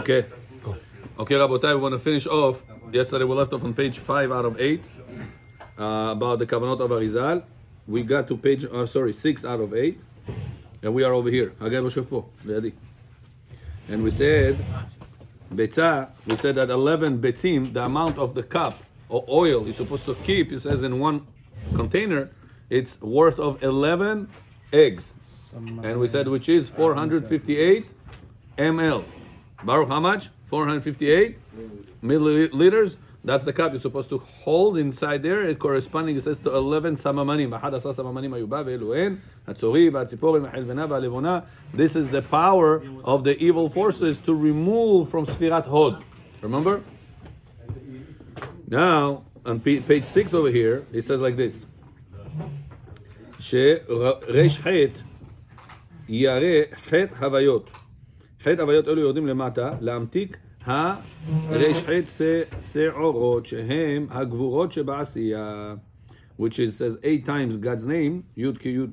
Okay. Okay, Rabotai, we want to finish off. Yesterday we left off on page 5 out of 8 about the kavanot of Arizal. We got to page, 6 out of 8. And we are over here. And we said, Betza, we said that 11 betzim, the amount of the cup or oil you're supposed to keep, it says in one container, it's worth of 11 eggs. And we said which is 458 ml. Baruch, how much? 458 milliliters. That's the cup you're supposed to hold inside there. It corresponding, it says to 11 samamanim. This is the power of the evil forces to remove from Sfirat Hod. Remember? Now, on page 6 over here, it says like this. Resh Het Yare Het Havayot. חטא הוויות אלו יורדים למטה, להמתיק הרש חטא שעורות שהם הגבורות שבעשייה, which is says 8 times God's name, י' כ'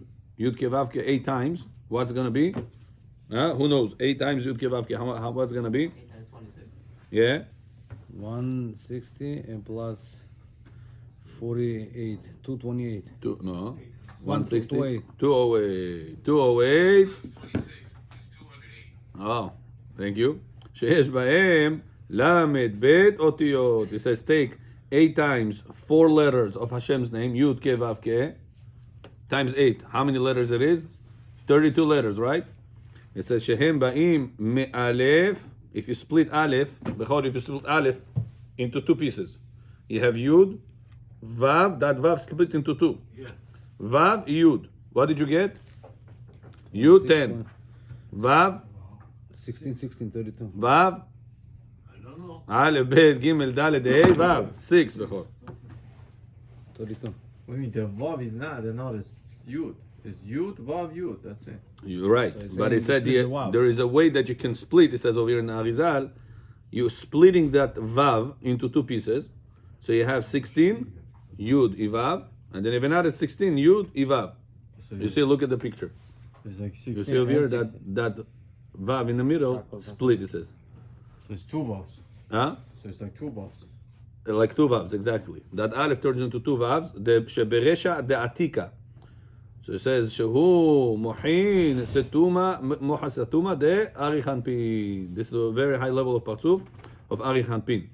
ו' כ' 8 times, what's going to be? Who knows? 8 times י' כ' ו' כ', what's going to be? 8 times 26. Yeah? 160 and plus 48, 228. No. 160. 208. 208. Oh, thank you. שיש בהם למד בית אותיות. It says take 8 times 4 letters of Hashem's name, Yud, Ke, Vav, Ke, times 8. How many letters it is? 32 letters, right? It says שהם באים מאלף. If you split Aleph, if you split Aleph into 2 pieces, you have Yud, Vav, that Vav split into 2. Yeah. Vav, Yud. What did you get? Yud, 10. Vav, 16, 16, 32. Vav? I don't know. Aleph, Bet, Gimel, Dalet, Hey, Vav. 6, Bechor. 32. I mean, the Vav is not, the not is Yud. It's Yud, Vav, Yud. That's it. You're right. So But it said the there is a way that you can split. It says over here in Arizal, you're splitting that Vav into 2 pieces. So you have 16, Yud, Ivav. And then even another 16, Yud, Ivav. So You see, look at the picture. it's like 16. You see over here and that Vav in the middle, split, it says. So it's 2 Vavs. Huh? So it's like 2 Vavs. Like 2 Vavs, exactly. That Aleph turns into 2 Vavs. The Sheberesha de Atika. So it says, Shehu Mohin Setuma Moha Setuma de Ari Hanpin. This is a very high level of Parzuf of Ari Hanpin.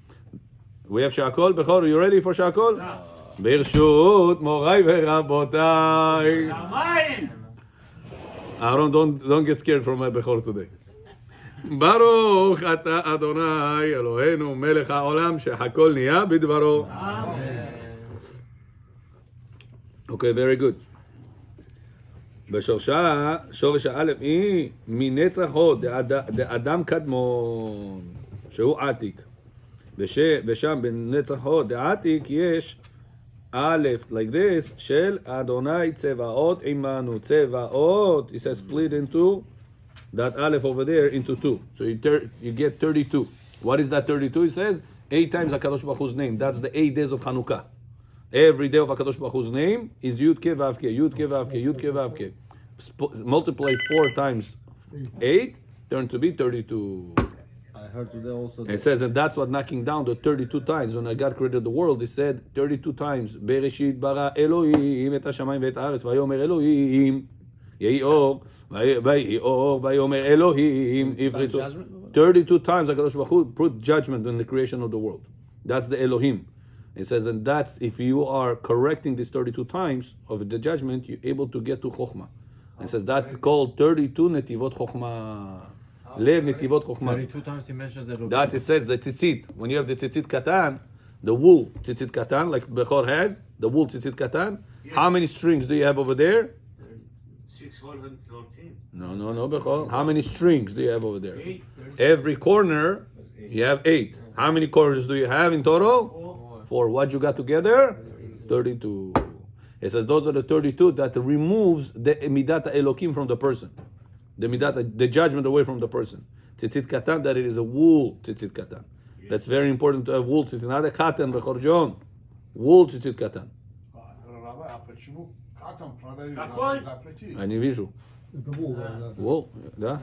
We have Shakol. Bechor, are you ready for Shakol? No. Birshut Morai Verabotai. Shamayim! Aaron, don't get scared from my Bechor today. Baruch ata Adonai Eloheinu melech haolam shehakol niya bidvaro. Okay, very good. בשורשה, שורש האלף היא מנצח הוד, דאדם קדמון, שהוא עתיק. ושם בנצח הוד, דעתיק, יש א', like this, של אדוני צבאות עמנו. צבאות, it says split into that aleph over there into 2. So you get 32. What is that 32? It says 8 times HaKadosh Baruch Hu's name. That's the 8 days of Chanukah. Every day of HaKadosh Baruch Hu's name is Yud Ke Vav Ke, Yud Ke Vav Ke, Yud Ke Vav Ke. Multiply 4 times 8, turn to be 32. I heard today also. It says, and that's what knocking down the 32 times. When God created the world, He said 32 times. Bereshit bara Elohim et hashamayim ve'et haaretz vayomer Elohim yehi or vayi or vayomer Elohim. 32 times HaKadosh Baruch Hu put judgment in the creation of the world. That's the Elohim. It says, and that's if you are correcting this 32 times of the judgment, you're able to get to Chokhmah. It says that's called 32 netivot Chokhmah. Lev netivot Chokhmah. 32 times he mentions that. That it says the tzitzit. When you have the tzitzit katan, the wool tzitzit katan, like Bechor has, the wool tzitzit katan, yes. How many strings do you have over there? 614. No, Bechor. How many strings do you have over there? 8. Every corner, you have 8. How many corners do you have in total? 4. What you got together? 32. It says those are the 32 that removes the midat Elokim from the person. The judgment away from the person. Tzitzit katan, that it is a wool tzitzit katan. That's very important to have wool tzitzit, not a katan, Bechor John. Wool tzitzit katan. I не вижу. Wool, да?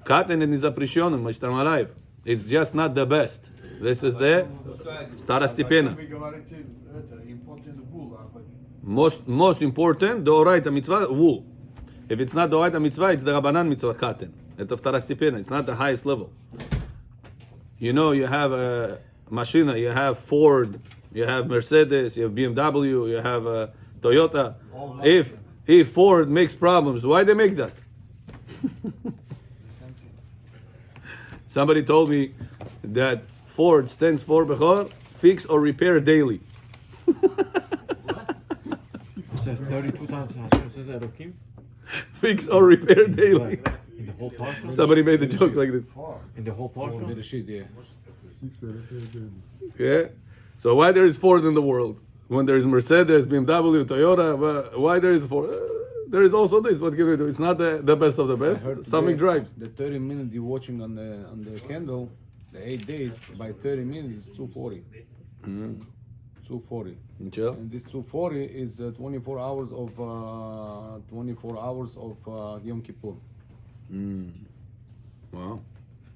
Katan is запрещенным, Mashtam Alive. It's just not the best. This is the второстепенно. Вы говорите, это important wool, Most important, the Oraita mitzvah, wool. If it's not the Oraita mitzvah, it's the Rabbanan mitzvah, cotton. It's второстепенно. It's not the highest level. You know, you have a machine, you have Ford, you have Mercedes, you have BMW, you have Toyota. If Ford makes problems, why they make that? Somebody told me that Ford stands for Bechor, fix or repair daily. It says 32 times Hashem says Elohim Fix or repair daily. in the whole parsha. Somebody made a joke like this. In the whole parsha. Bereshit, yeah. Yeah. So why there is Ford in the world? When there is Mercedes, BMW, Toyota, why there is Ford? There is also this. What can we do? It's not the best of the I best. heard Something today, drives. The 30 minutes you're watching on the candle, the 8 days, by 30 minutes is 240. 240. Yeah. And this 240 is 24 hours of Yom Kippur. Wow.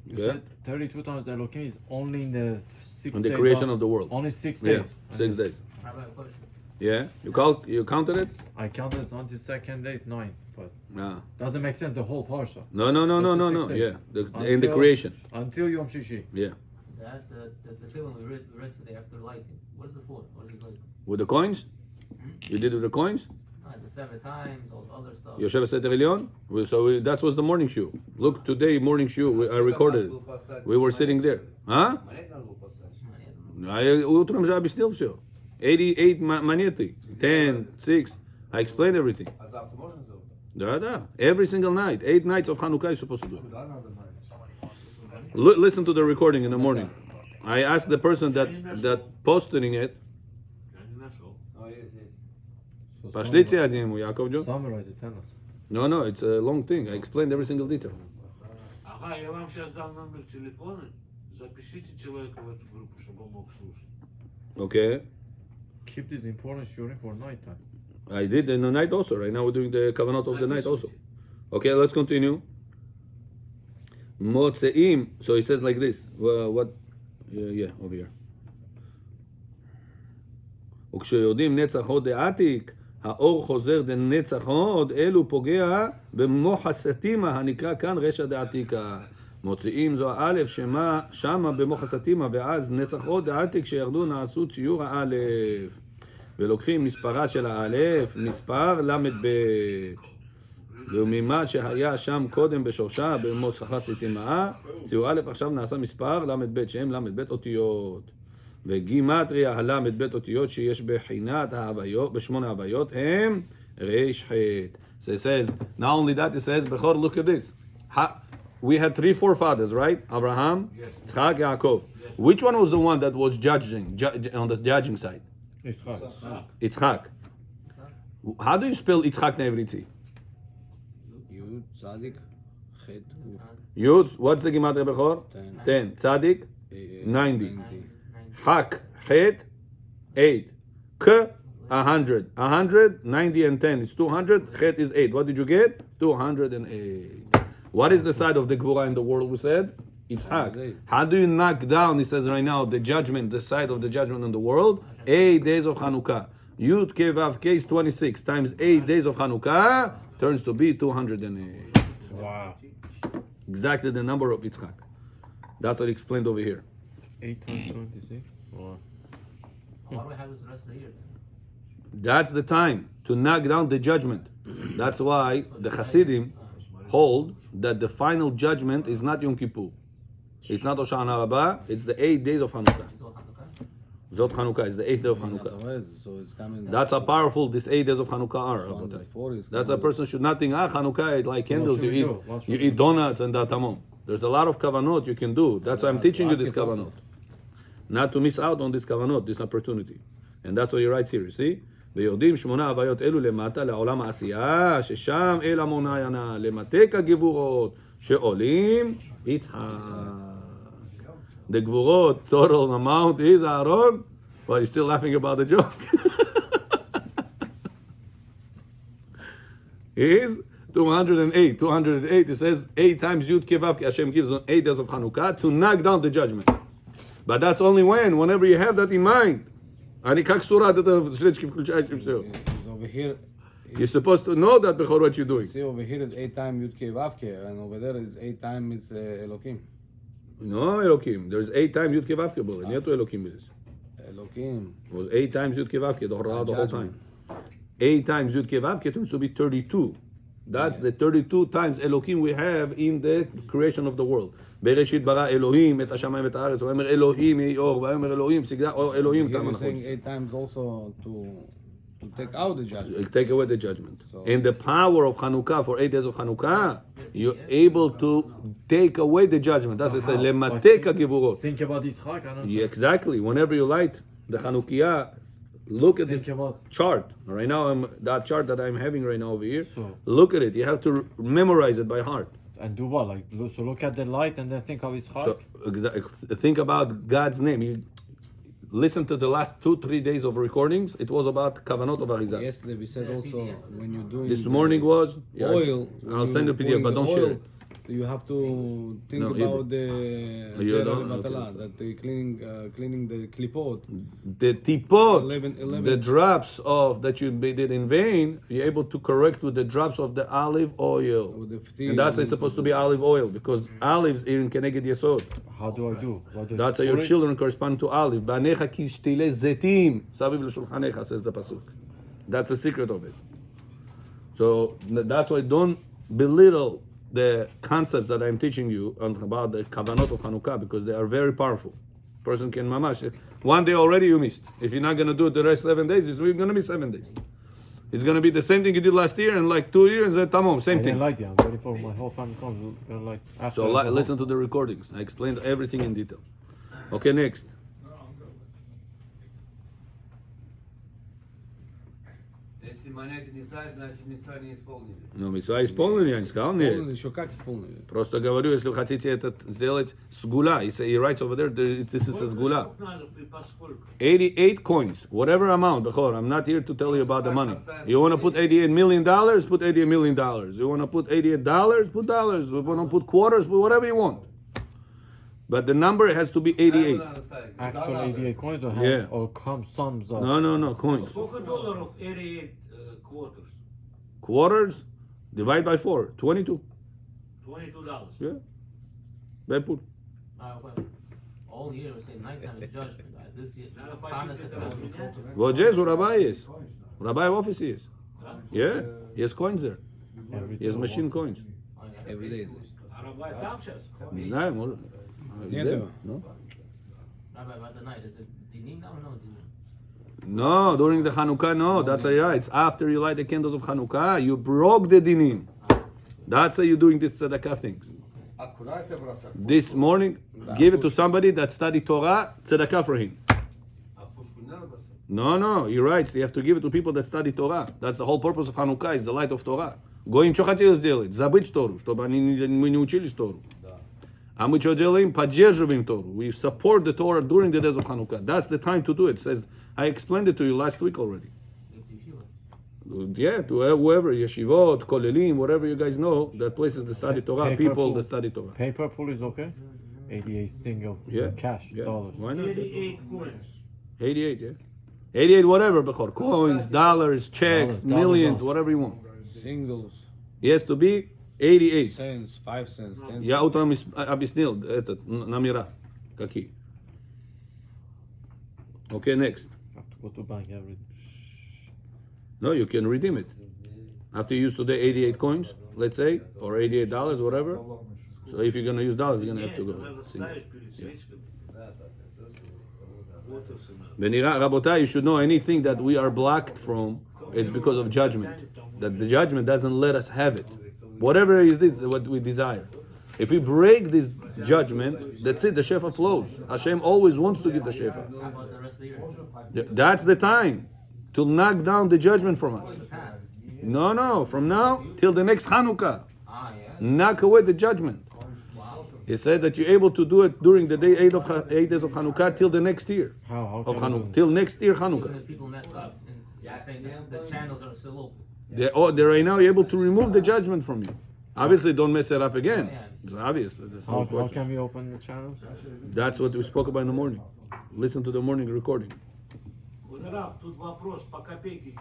You Yeah. said 32 times Elohim is only in the 6 On the days creation of the world. Only 6 Yeah. days. 6 days. I have a question. Yeah. You counted it? I counted it until second day 9, but No. doesn't make sense the whole parsha. No. Just the No. 6 days. Yeah. In the creation. Until Yom Shishi. Yeah. That the tefillin we read today after lighting. What is the for? What is it like? With the coins? You did with the coins? The 7 times, all the other stuff. Yoshev Seter Elyon? That was the morning shoe. Look, today morning shoe, I recorded it. We were sitting there. Huh? Утром же объяснил все. 88 монеты. 10, 6. I explained everything. Да. Every single night. 8 nights of Chanukah you're supposed to do. Listen to the recording in the morning. I asked the person that posting it. Пошлите один ему, Яковджо. Summarize it, tell us. No, it's a long thing. I explained every single detail. Ага, я вам сейчас дам номер телефона. Запишите человека в эту группу, чтобы он мог слушать. Okay. Keep this important shurim for night time. I did in the night also. Right now we're doing the kavanot of the night also. Okay, let's continue. Motzeim. So it says like this. What? Yeah, over here. וכשיורדים נצח הוד דעתיק, האור חוזר דנצח הוד, אלו פוגע במוח הסתימה, הנקרא כאן רשע דעתיקה. מוציאים זו האלף שמה במוח הסתימה, ואז נצח הוד דעתיק שירדו נעשו ציור האלף. ולוקחים מספרה של האלף, מספר למד ב'. וממה שהיה שם קודם בשורשה, במות סככה סתימה, ציור א' עכשיו נעשה מספר למד ב', שהם למד ב' אותיות. וגימטריה הלמד בית אותיות שיש בחינת ההוויות, בשמונה ההוויות, הם ריש ח'. So it says, not only that, it says, Bechor, look at this. We had 3 forefathers, right? Abraham, Yitzchak, Yaakov. Which one was the one that was judging on the judging side? Yitzchak. How do you spell Yitzchak Nevritzi? Yud, Tzadik, Chet, Yud, what's the Gematria Bechor? 10. Tzadik, 90. Hak, Het, 8. K, 100. 100, 90 and 10 is 200. Het is 8. What did you get? 208. What is the side of the Gvura in the world, we said? It's Hak. How do you knock down, he says right now, the judgment, the side of the judgment in the world? 8 days of Chanukah. Yud, K, Vav, K is 26 times 8 days of Chanukah turns to be 208. Wow. Exactly the number of Yitzchak. That's what he explained over here. 8 times 26? Wow. Why do we have this the rest of the year? That's the time to knock down the judgment. That's why the Hasidim hold that the final judgment is not Yom Kippur. It's not Hoshana Rabbah, it's the 8 days of Hanukkah. Zot Hanukkah is the 8th day of Hanukkah. otherwise, so it's coming. That's how powerful these 8 days of Hanukkah are. So Rabotai. 140 is That's a coming. person should not think, Hanukkah, I like candles, should we you do? What should you we eat donuts and that tamon. There's a lot of kavanot you can do. That's why I'm teaching you this Marcus also. kavanot. Not to miss out on this kavanot, this opportunity. And that's what he writes here, you see? ויורדים 8 הוויות אלו למטה לעולם העשייה, ששם אל המונה ינע, למטה כגבורות, שעולים יצחק. The גבורות, total amount is Aaron. Well, you're still laughing about the joke. Is 208. 208, it says 8 times Yud Kei Vav Kei Hashem gives on 8 days of Chanukah to knock down the judgment. But that's only whenever you have that in mind. אני как сурат это свечки включаешь и все. Is over here. You're supposed to know that before what you're doing. See, over here is 8 times Yud Kei Vav Kei, and over there is 8 times Elokim. No Elokim. There's 8 times Yud Kei Vav Kei. Нету Elokim здесь. Elokim. It was 8 times Yud Kei Vav Kei the whole time. 8 times Yud Kei Vav Kei turns to be 32. That's the 32 times Elokim we have in the creation of the world. בראשית ברא אלוהים את השמיים ואת הארץ, ואומר אלוהים יהי אור, ואומר אלוהים סגדה, או אלוהים Here תם is saying הנחוץ. 8 times also to take out the judgment. Take away the judgment. So- And the power of Chanukah, for 8 days of Chanukah, you're able to take away the judgment. That's it, למתק הגבורות. Think about Yitzchak. I don't Yeah, exactly. Whenever you light the Chanukiah, look at this Think about- chart. Right now, that chart that I'm having right now over here, So- look at it. You have to memorize it by heart. And do what? Like, so look at the light and then think of Yitzchak. So think about God's name. You listen to the last 2-3 days of recordings. It was about kavanot of Arizal. Yesterday we said also when you're doing This the morning was oil. I'll send a PDF, but don't share it. So you have to think No, about the You Zera don't? Levatala, Okay. that the cleaning the klipot. The tipot, 11. the drops of that you did in vain, you're able to correct with the drops of the olive oil. With the ftil. And that's it's supposed to be olive oil because olives are in Keneged Yesod. How do I do? What do I That's how your children correspond to olive. Banecha kishtile zetim, saviv l'shulchanecha, says the pasuk. That's the secret of it. So that's why don't belittle the concepts that I'm teaching you about the kavanot of Chanukah because they are very powerful. Person can mamash. One day already you missed. If you're not going to do it the rest 7 days, it's going to be 7 days. It's going to be the same thing you did last year and like 2 years and tamam, same I didn't thing. like it. I'm ready for my whole family comes. We're like after. So I go listen home. to the recordings. I explained everything in detail. Okay, next. Если монеты не знают, значит митцва не исполнили. Ну, митцва исполнили, я не сказал, нет. Исполнили, еще как исполнили. Просто говорю, если вы хотите это сделать сгула, he writes over there, this is a сгула. Сколько надо, поскольку? 88 coins, whatever amount, Bechor, I'm not here to tell you about the money. You want to put $88 million, put $88 million. You want to put $88, put dollars. You want to put quarters, put whatever you want. But the number has to be 88. Actual 88 coins or have, Yeah. or come sums of. No, coins. Сколько долларов 88 quarters? Quarters, divide by 4, 22. $22. Yeah. They put. All year we say nighttime is judgment. Right? This year, Надо this почуть planet это that разменять. Вот здесь у раба есть. Rabbi office есть. Yeah, есть coins there. Every Есть machine coins. Every day. А Рабай там сейчас? Не знаю, может. Нет There, его. no? Rabbi, about the night, is it dinim now or no dinim? No, during the Chanukah, no. That's right. It's after you light the candles of Chanukah, you broke the dinim. That's how you're doing these tzedakah things. А куда это бросать? This morning, give it to somebody that study Torah, tzedakah for him. А пушку не надо бросать? No, he writes, you have to give it to people that study Torah. That's the whole purpose of Chanukah, is the light of Torah. Гоим что хотели сделать? Забыть Тору, чтобы мы не учились Тору. А мы что делаем? Поддерживаем Тору. We support the Torah during the days of Chanukah. That's the time to do it. It says, I explained it to you last week already. Give to yeshiva. Yeah, to whoever, yeshivot, kolelim, whatever you guys know, that places that study Torah, Paper people pool. that study Torah. Paper pool is okay. 88 single Yeah, cash yeah. dollars. Why not? 88 coins. 88, yeah. 88, whatever, Bechor. Coins, dollars, checks, Dollars millions, also. whatever you want. Singles, It has to be 88. cents, 5 cents, 10 Я cents. утром объяснил этот, номера какие. Okay, next. Have to go to bank every. No, you can redeem it. After you use today 88 coins, let's say, or $88, whatever. So if you're going to use dollars, you're going to have to Нет, go. надо ставить перед свечками. Вот и все надо. Benira, Rabotai, you should know anything that we are blocked from, it's because of judgment. That the judgment doesn't let us have it. Whatever is this, what we desire. If we break this judgment, that's it, the Shefa flows. Hashem always wants to give the Shefa. How about the rest of the year? That's the time to knock down the judgment from us. The past. No, from now till the next Hanukkah. Yeah. Knock away the judgment. He said that you're able to do it during the day 8 days of Hanukkah till the next year How of can I do Hanukkah. it? Till next year Even Hanukkah. if people mess up and saying that the channels are still open. They're right now able to remove the judgment from you. Obviously, don't mess it up again. It's obvious. There's no How question. can we open the channels? That's what we spoke about in the morning. Listen to the morning recording. Раф, тут вопрос по копейке.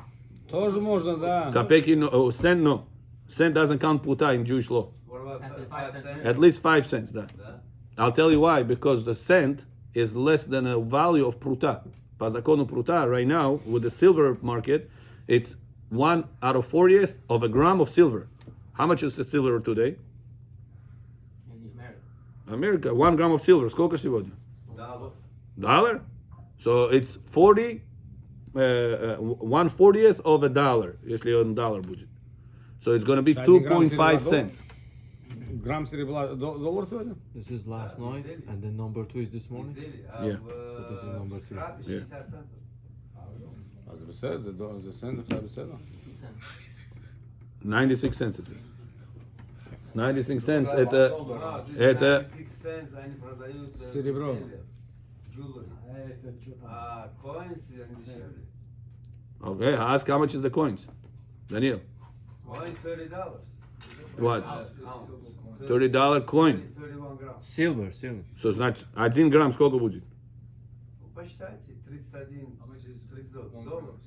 Тоже можно, да. Kapeki, no, cent, no. Cent doesn't count puta in Jewish law. What about Has to be 5 5 cents? At least 5 cents. That. I'll tell you why. Because the cent is less than a value of pruta. Pazakonu pruta right now with the silver market, it's 1/40th of a gram of silver. How much is the silver today? In America. America, 1 gram of silver. Сколько сегодня? Dollar? So it's 1/40th of a dollar, если он доллар будет. So it's going to be 2.5 cents. Грамм серебра, доллар сегодня? This is last night, and then number 2 is this morning. Yeah. So this is number 3. Yeah. אז זה בסדר, זה סנט, זה בסדר. 96 cents it is. 96 cents это 96 cents они продают Серебро. jewelry. А coins они дешевле. okay. Ask how much is the coins, Daniel. Coins $30. What? Ounce. $30 coin. 31 грамм. Silver. So it's not 1 грамм сколько будет? Посчитайте, 31, $30.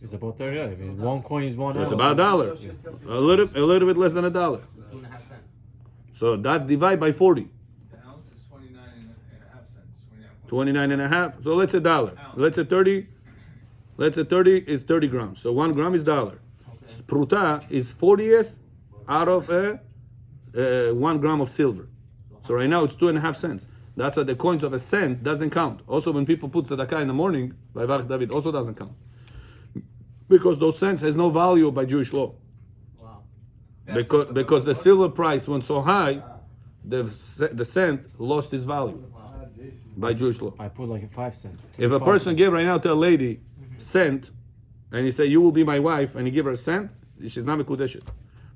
It's about 30. If it's 1 coin is 1 So ounce. it's about a dollar. A little bit less than a dollar. 2.5 cents. So that divide by 40. The ounce is 29.5 cents. 29 and a half. So let's say dollar. Let's say 30. Let's say 30 is 30 grams. So 1 gram is dollar. So pruta is 40th out of 1 gram of silver. So right now it's 2.5 cents. That's why the coins of a cent doesn't count. Also, when people put tzedakah in the morning, by Varch David, also doesn't count. Because those cents has no value by Jewish law. Wow. Because the silver price went so high, the cent lost its value by Jewish law. I put like a 5 cent. If a person gave right now to a lady cent, and he say you will be my wife, and he give her a cent, she's not mekudeshet.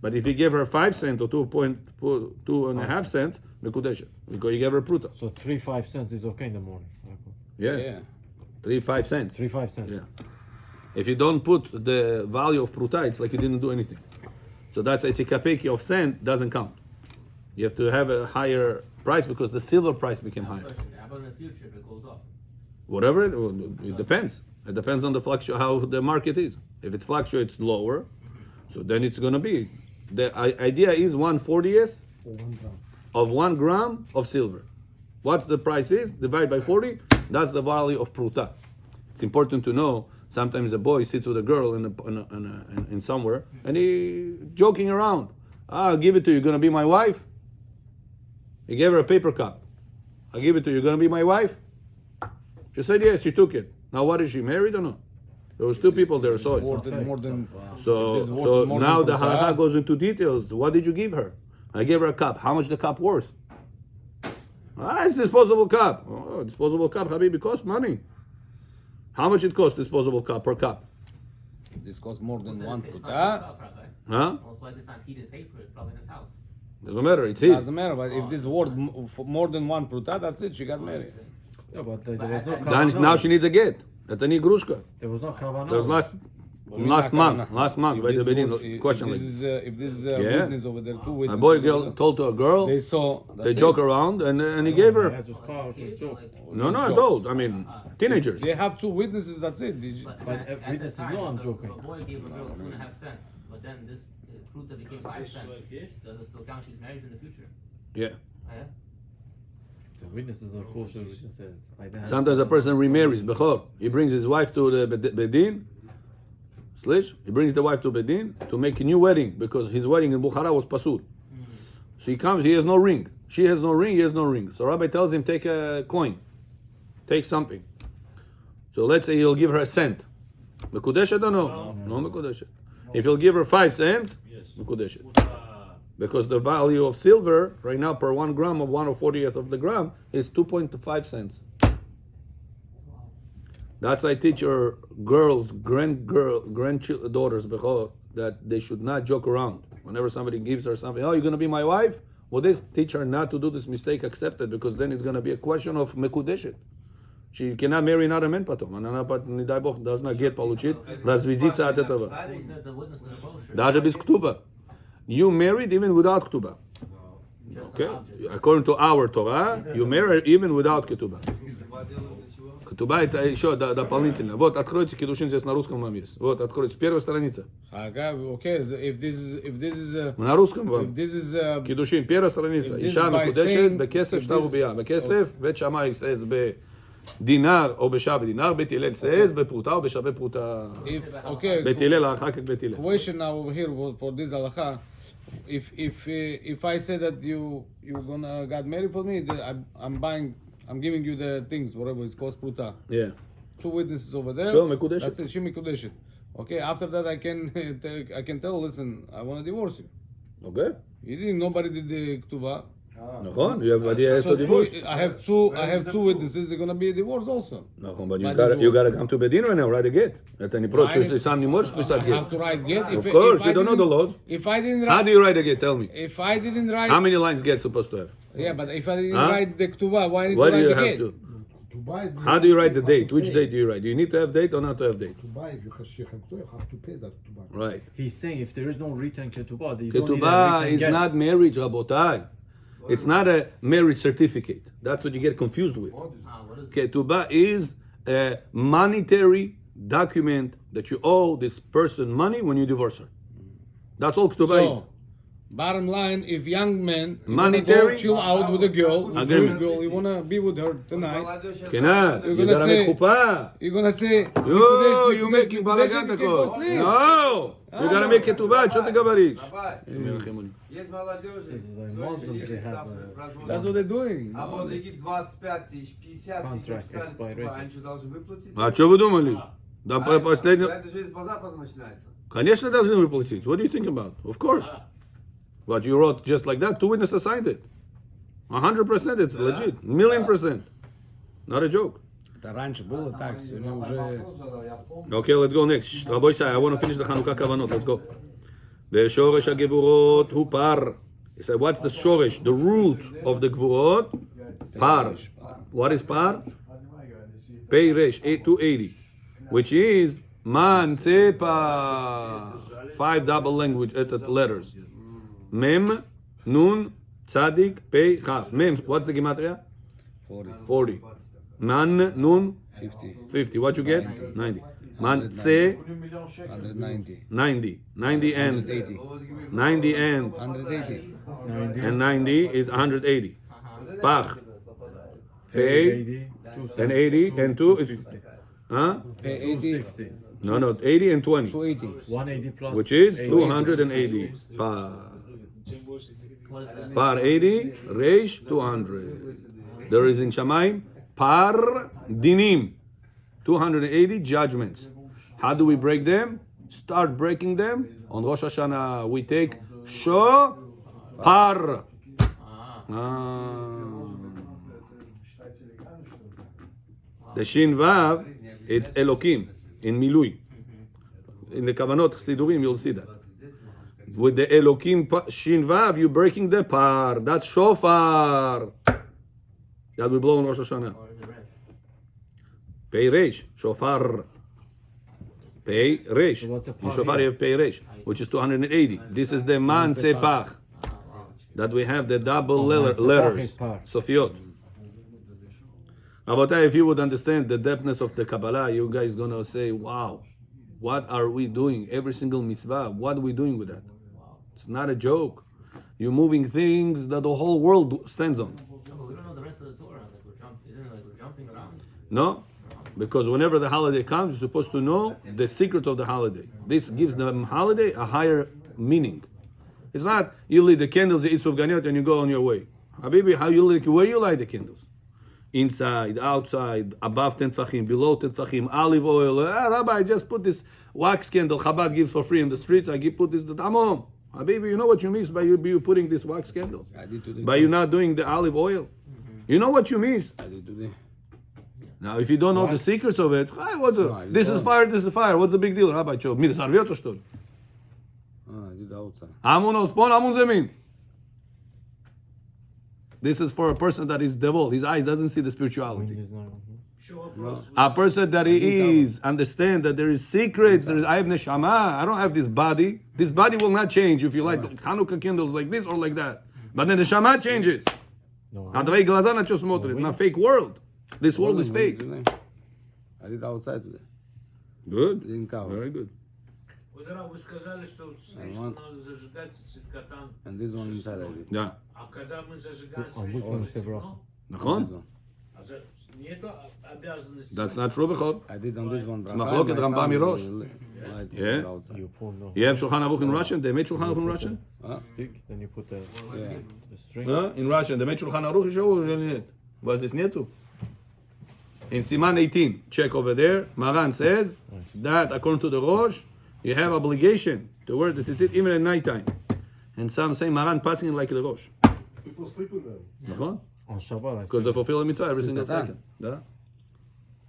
But if he gave her 5 cents or 2.5 cents, mekudeshet, because he gave her pruta. So 3 cents is okay in the morning. I put Yeah, 3 cents. 3 cents. Yeah. If you don't put the value of pruta, it's like you didn't do anything. So that's a kapeki of cent doesn't count. You have to have a higher price because the silver price became higher. Question. How about in the future if it goes up? Whatever, it depends. It depends on how the market is. If it fluctuates lower, so then it's going to be. The idea is 1/40th of 1 gram of silver. What's the price is? Divide by 40. That's the value of pruta. It's important to know. Sometimes a boy sits with a girl in somewhere and he joking around. I'll give it to you. You're going to be my wife? He gave her a paper cup. I'll give it to you. You're going to be my wife? She said yes. She took it. Now what is she, married or not? There was 2 people there, so More than so now the halacha goes into details. What did you give her? I gave her a cup. How much the cup worth? It's disposable cup. Oh, disposable cup, Habibi, costs money. How much it costs, disposable cup per cup? This costs more than It's one not his pruta. cup, right? Huh? Most likely it's not he didn't pay for it, probably in his house. Doesn't matter. It's his. Doesn't matter, but if this worth more than one pruta, that's it. She got married. Yeah, but there was no Then, kavanot. now she needs a get. At any grushka. There was no kavanot. That was last month. Last month. By the beginning, question like If this Yeah. witness over there, 2 a witnesses. boy over girl there, told to a girl. They saw. They joke around and he gave I her. just called for a joke. No, adult. I mean, teenagers. They have 2 witnesses. That's it. But at the witness is time, no, I'm if joking. A boy gave a girl 2.5 cents, but then this proved that became 5 cents. Does it still count? She's married in the future. Yeah. Yeah. The witnesses are kosher witnesses. Sometimes a person remarries. Bechor. He brings his wife to the bedin. Slish. He brings the wife to bedin to make a new wedding because his wedding in Bukhara was pasul. So he comes. He has no ring. She has no ring. He has no ring. So Rabbi tells him, take a coin. Take something. So let's say he'll give her a cent. Mekudeshet or no? No mekudeshet. If he'll give her 5 cents, mekudeshet. Because the value of silver right now per 1 gram of 1/40th of the gram is 2.5 cents. That's I teach your girls, granddaughters, that they should not joke around. Whenever somebody gives her something, oh, you're gonna be my wife? Well, this teach her not to do this mistake, accept it, because then it's gonna be a question of mekudeshet. She cannot marry another man потом. Она, не дай бог, должна гет получить, разведиться от этого. Who said the witness in the kosher? Даже без ктуба. You married even without ктуба. Just Okay? an object. According to our Torah, you marry even without ктуба. Ктуба это еще дополнительно. Вот, откройте кидушин, здесь на русском вам есть. Вот, откройте, первая страница. Okay, if this is На русском if вам. this is קידושין, פרס סרניצה, If this אישה by מקודשת saying- בכסף if שטר this- וביאה. בכסף, בית שמאי says בדינר או בשעה בדינר, בית הלל says בפרוטה או בשווה פרוטה. okay, בית הלל, אחר כך בית הלל. question now over here for this halacha. If I say that you're gonna get married for me, that I'm giving you the things, whatever it's called pruta. Yeah. 2 witnesses over there. So, מקודשת. That's it, she מקודשת. Okay, after that I can tell, listen, I want to divorce you. אוקיי? Nobody did the ktuva. נכון, יש So לו דיבוש. I have two witnesses. They're gonna be a divorce also. נכון, but But you gotta come to בית דין right now, write a get. אתה נפרוץ ששם נימוש פריסת I have get. to write get. Of course, you don't know the laws. If I didn't How write, do you write a get? Tell me. if I didn't write, How many lines get supposed to have? yeah, but if I didn't Huh? write the ktuva, why need What to do you write the have get? to? How do you write the date? Which date do you write? Do you need to have date or not to have date? To buy, if you have shechem, you have to pay that to buy. Right. He's saying if there is no written ketubah, you don't need a Ketubah written is get. not marriage, Rabotai. It's not a marriage certificate. That's what you get confused with. What is Ketubah is a monetary document that you owe this person money when you divorce her. That's all Ketubah is. So, bottom line, if young men you Monetary- wanna go chill out with a girl, a Agreement. Jewish girl, you wanna be with her tonight, Cannot. You gonna gotta say- make chuppah. you're gonna say, Yo, you making מקודש, balagan you can go tako. sleep. No. You gotta make ketubah. Что ты говоришь? Есть молодежь, Muslims, they have, That's what they're doing. а вот Египет 25 тысяч, 50 тысяч, Contract написали, expiration. они что, должны выплатить? А что вы думали? Да, последний... Это же по западу начинается. Конечно, должны выплатить. What do you think about? Of course. But you wrote just like that. 2 witnesses signed it. 100%. It's legit. 1,000,000%. Not a joke. Это раньше было так, сегодня уже... Okay, let's go next. רבוי שי, I want to finish the Chanukah kavanot. Let's go. ושורש הגבורות הוא פר. He said, what's the shoresh? The root of the גבורות? Par. What is par? Pei resh, 280. Which is man tzepa. 5 double language letters. Mem, nun, tzadik, pei, chaf. Mem, what's the gematria? 40. Man, nun, 50. What you get? 90. Man, tze, 190. 90. 90 and 180. 90 and 180. 90 is 180. Pach. Pei and 80 and 2 is huh? Pay 80, 260. No, 80 and 20, 280. 180 plus. which is 80. 280. Par. what is that? Par 80, Reish 200. There is in Shamayim Par Dinim, 280 judgments. How do we break them? Start breaking them on Rosh Hashanah. We take Sho Par. The Shin Vav, it's Elokim in Milui. In the Kavanot Sidurim, you'll see that. With the Elokim Shin Vav, you're breaking the par. That's shofar. That we blow on Rosh Hashanah. Or is it resh? Pei Reish, shofar. Pei Reish. what's the In par shofar here? you have Pei Reish, which is 280. This is the Man Tzepach. That we have the double Tzepach letters. is par. Sofiot. Rabotai, if you would understand the depthness of the Kabbalah, you guys gonna say, wow, what are we doing? Every single mitzvah, what are we doing with that? It's not a joke. You're moving things that the whole world stands on. No, but we don't know the rest of the Torah. Like isn't it like we're jumping around? No? Because whenever the holiday comes, you're supposed to know the secret of the holiday. This gives the holiday a higher meaning. It's not you light the candles, you eat sufganiyot, and you go on your way. Habibi, how you light, where you light the candles? Inside, outside, above 10 tefachim, below 10 tefachim, olive oil. Rabbi, I just put this wax candle Chabad gives for free in the streets. Put this, I'm home. Habibi, you know what you miss by you putting these wax candles? I did today. By you not doing the olive oil? You know what you miss? I did today. Now, if you don't know the secrets of it, I this is fire, this is fire. What's the big deal, Rabbi? Mir sarviot что ли? I did outside. Amun ospon, amun zemin. This is for a person that is devil. His eyes doesn't see the spirituality. Еще вопрос. A person that he is, understand that there is secrets, there is, I have neshama, I don't have this body. This body will not change if you light Chanukah candles like this or like that. But the neshama changes. Advei glazan not смотрит, in a fake world. This world is fake. I did outside today. Good. Didn't cover. Very good. Вот раз вы сказали, что свечку надо зажигать цветкотан. And this one inside I did. Yeah. А когда мы зажигаем свечку, уже темно. נכון? This one. А нету обязанности. That's not true בכל. I did on this one. bracha, מחלוקת and my רמב"ם son מראש. will light it Yeah. outside. You have Shulchan Aruch in Russian? They made Shulchan Aruch in Russian? Stick, then you put the string. Huh? In Russian. They made Shulchan Aruch еще уже нет. Was this нету? In Siman 18, check over there. Maran says that according to the Rosh, you have obligation to wear the tzitzit even at night time. And some say Maran passing it like the Rosh. People sleep in them. נכון? On Shabbat, I Because they fulfill the mitzvah every single Tzitatan. second. Да?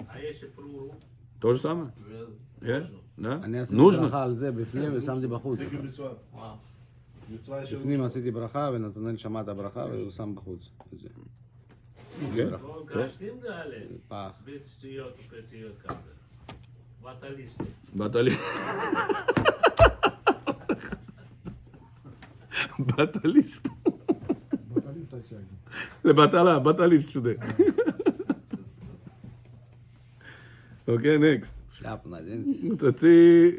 А если пруру? То же самое. Really? Yeah? Да? אני עשיתי нужно. ברכה על זה בפנים ושמתי בחוץ. מצווה. מצווה של... בפנים עשיתי ברכה ונתנאל שמע את הברכה והוא שם בחוץ. את זה. כן. Ну, каждым дали. פח. Бецтиот, петиот, как-то. Баталисты. בטלי. בטליסט. בטליסט השאלה. זה בטלה, בטליסט שודה. אוקיי, נקסט. שלאפנה, דנס. תוציא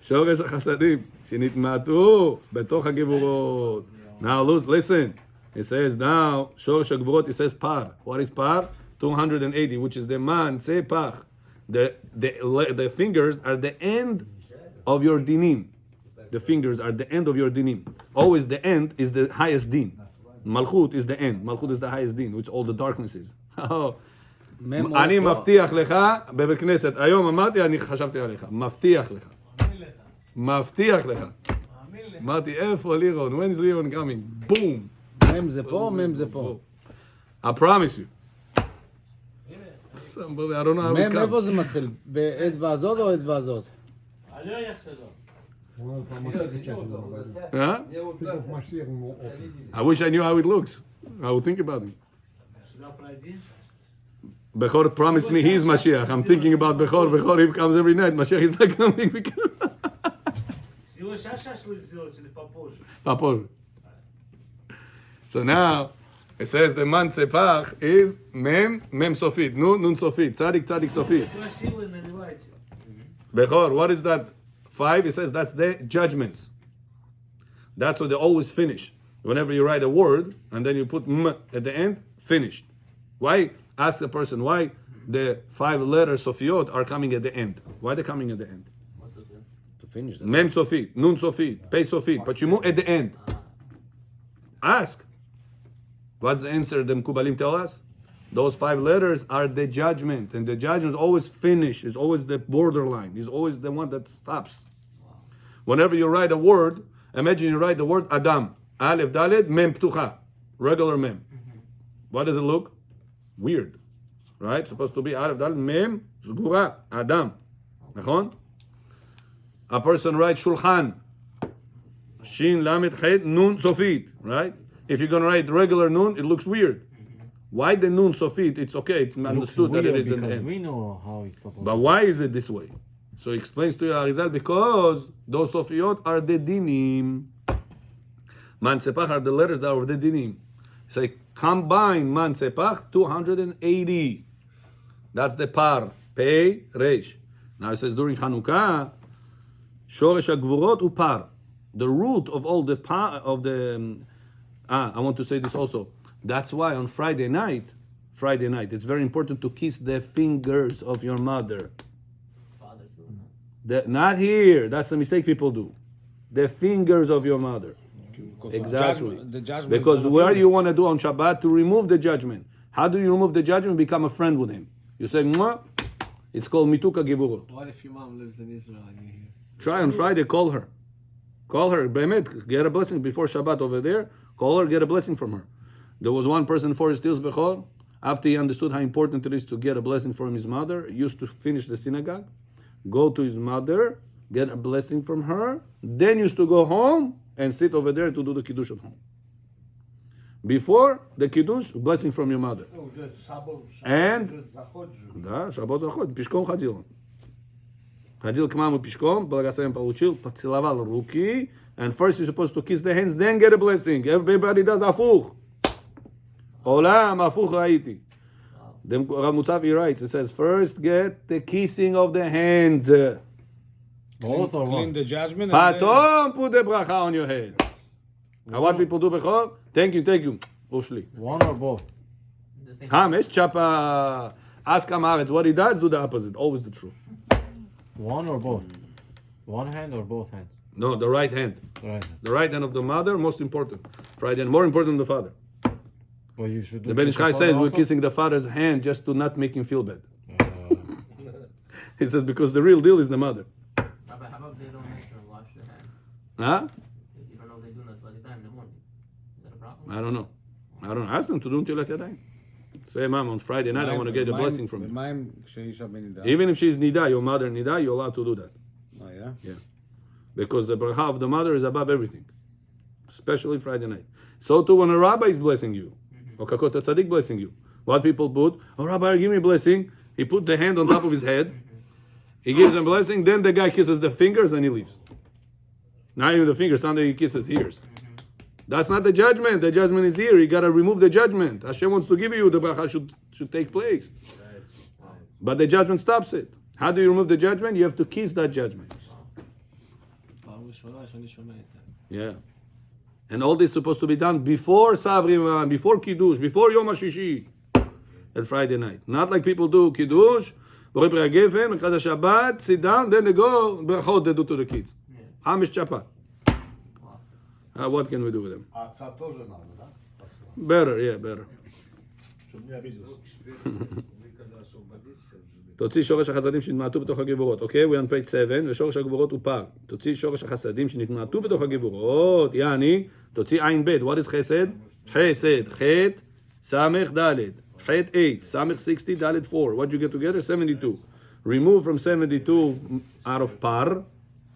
שורש החסדים שנתמעטו בתוך הגבורות. Now listen, it says now, שורש הגבורות, it says par. What is par? 280, which is the man, tzepach. The fingers are the end of your dinim. The fingers are the end of your dinim. Always the end is the highest din. Malchut is the end. Malchut is the highest din, which all the darknesses. אני מבטיח לך בבית כנסת, היום אמרתי, אני חשבתי עליך, מבטיח לך. מבטיח לך. אמרתי, איפה לירון? When is לירון coming? בום. מם זה פה, מם זה פה. I promise you. Somebody, I don't know how it מם איפה comes. זה מתחיל? באצבע הזאת או אצבע הזאת? Алло, я сказал. הוא אומר פעם משאיר צ'אשי בבית. Huh? פתאום משאיר עם אופן. I wish I knew how it looks. I would think about it. Сюда пройди. Bechor promised me he's Mashiach. I'm thinking about Bechor. Bechor, he comes every night. Mashiach is not coming. Сегодня сейчас шашлык сделать или попозже? Papor. So now, it says the man tzepach is mem sofit. Nun sofit. Tzadik sofit. Красивые наливайте. Bechor, what is that? 5, it says that's the judgments. That's what they always finish. Whenever you write a word, and then you put m at the end, finished. Why? Ask the person why the 5 letters Sofiot are coming at the end. Why they're coming at the end? To finish that. Mem Sofit, Nun Sofit, Pei Sofit, but you move at the end. Ask. What's the answer the Mkubalim tell us? Those 5 letters are the judgment, and the judgment is always finished, is always the borderline, is always the one that stops. Whenever you write a word, imagine you write the word Adam, Aleph Daled, Mem Ptucha, regular Mem. What does it look? Weird, right? Supposed to be Aleph Daled, Mem, Zgura, Adam. נכון? A person writes Shulchan, Shin Lamed Het Nun Sofit, right? If you're going to write regular Nun, it looks weird. Why the Nun Sofit? It's okay, it's understood that it is in the end. we know how it's supposed But why is it this way? So he explains to you, Arizal, because those Sofiot are the dinim. Man Sepach are the letters that are the dinim. Say, combine Man Sepach, 280. That's the par. Pei, Reish. Now it says during Chanukah, Shoresh HaGvurot upar. The root of all the par, of the... I want to say this also. That's why on Friday night, it's very important to kiss the fingers of your mother. Father too. Not here. That's the mistake people do. The fingers of your mother. Because Exactly. the judgment Because is on the what do you fingers. want to do on Shabbat? To remove the judgment. How do you remove the judgment? Become a friend with him. You say, Mwah. It's called Mituka Givurot. What if your mom lives in Israel and you're here? Try on Friday, call her. Call her. Bemet, get a blessing before Shabbat over there. Call her, get a blessing from her. There was one person for his Tils Bechor, after he understood how important it is to get a blessing from his mother, he used to finish the synagogue, go to his mother, get a blessing from her, then used to go home and sit over there to do the Kiddush at home. Before the kiddush, blessing from your mother. And да, шаббат заход, пешком ходил. Ходил к маме пешком, благословение получил, поцеловал руки, and first you're supposed to kiss the hands, then get a blessing. Everybody does הפוך. עולם הפוך ראיתי. Then Rav Mutzav, he writes, it says, first get the kissing of the hands. Both or Clean one? the judgment. And Patom, put the bracha on your head. And what people do before? Thank you. Ushli. One or both? The same. Hamesh, chapa, ask Amaretz what he does, do the opposite. Always the truth. One or both? One hand or both hands? No, the right hand. Right. The right hand of the mother, most important. Right hand, more important than the father. Well, you should do The Ben kiss Ish Chai father says we're also? kissing the father's hand just to not make him feel bad. He says because the real deal is the mother. Rabbi, how about they don't make them wash their hands? Huh? If you don't know if they do Naslat time in the morning. Is that a problem? I don't know. Ask them to do Netilat Yadayim. Say, Mom, on Friday night I want to get a blessing from you. מה כשאישה בנידה? Even if she's nida, your mother nida, you're allowed to do that. Yeah? Because the bracha of the mother is above everything. Especially Friday night. So too when a rabbi is blessing you. Or Kakot Tzaddik blessing you. What people put? Oh, Rabbi, give me a blessing. He put the hand on top of his head. He gives them blessing. Then the guy kisses the fingers and he leaves. Not even the fingers. Sometimes he kisses ears. That's not the judgment. The judgment is here. You got to remove the judgment. Hashem wants to give you the bracha should take place. But the judgment stops it. How do you remove the judgment? You have to kiss that judgment. פעם ראשונה שאני שומע את זה. Yeah. And all this is supposed to be done before Savrim, before Kiddush, before Yom HaShishi, at Friday night. Not like people do Kiddush, Borei Pri HaGefen, Echad HaShabbat, sit down, then they go, Brachot they do to the kids. Hamish Chapat. What can we do with them? Отца тоже надо, да? Better, yeah, better. Чтобы не обиделся. תוציא שורש החסדים שנתמעטו בתוך הגבורות. אוקיי? we on page 7, ושורש הגבורות הוא פר. תוציא שורש החסדים שנתמעטו בתוך הגבורות. יעני, תוציא עין ב'. what is חסד? חסד, ח', סמך, ד'. ח' 8, סמך 60, ד' 4. what you get together? 72. remove from 72 out of par.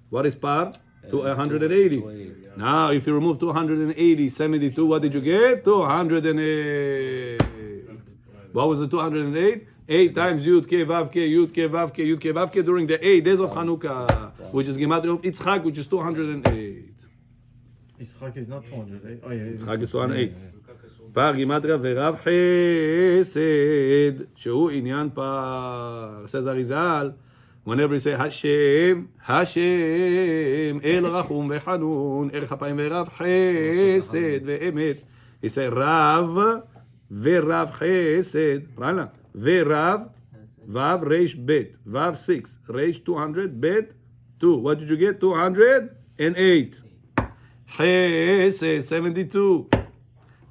what is par? To 180. Now, if you remove 280, 72, what did you get? 208. What was the 208? 8 times Yud K Vav K Yud K Vav K Yud K Vav K during the 8 days of Chanukah, which is Gematria of Yitzchak, which is 208. Yitzchak is not 200, eh? Oh, yeah. Yitzchak is 208. פער גימטריה ורב חסד, שהוא עניין פער. says Arizal, whenever you say Hashem, Hashem, אל רחום וחנון, ערך אפיים ורב חסד ואמת. he say רב ורב חסד, правильно? ורב, וו ריש בית, וו 6, ריש 200, בית 2. What did you get? 208. חסד, 72.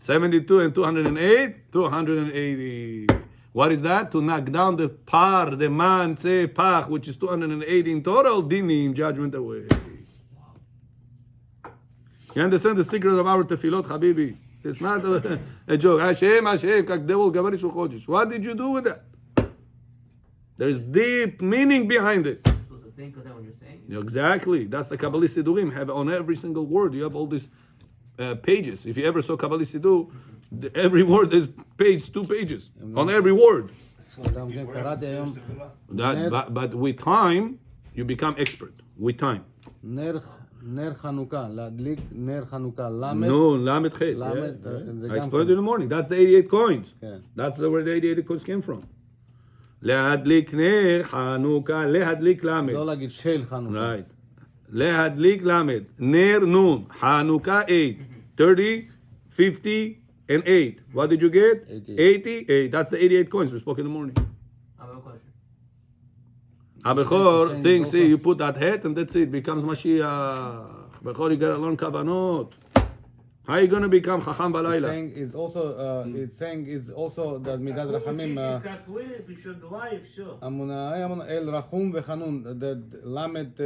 72 and 208, 280. What is that? To knock down the par, the man, say, pach, which is 280 in total, dinim, judgment away. You understand the secret of our tefillot, Habibi? It's not a joke. Hashem, Hashem, kak devil gavarish uchodesh. What did you do with that? There's deep meaning behind it. You're supposed to think of that when you're saying it. Exactly. That's the Kabbalah Sidurim. Have on every single word. You have all these pages. If you ever saw Kabbalah Sidur, every word is page, 2 pages on every word. גם כן קראתי היום But with time, you become expert. With time. נר חנוכה, להדליק נר חנוכה, למד. No, Lamed Chet. Lamed, Yeah. זה I גם explained כן. it in the morning. That's the 88 coins. כן. That's where the 88 coins came from. להדליק נר חנוכה, להדליק למד. לא להגיד של חנוכה. Right. להדליק למד. נר נון. חנוכה 8. 30, 50, and 8. What did you get? 88. That's the 88 coins we spoke in the morning. I have a question. Abechor thinks, see, you put that hat and that's it. Becomes Mashiach. Abechor, you gotta learn kavanot. How are you gonna become Chacham It's Balayla? saying is also that מידת רחמים, Учите, как вы, еще 2 и все. אמונה אל רחום וחנון, למד,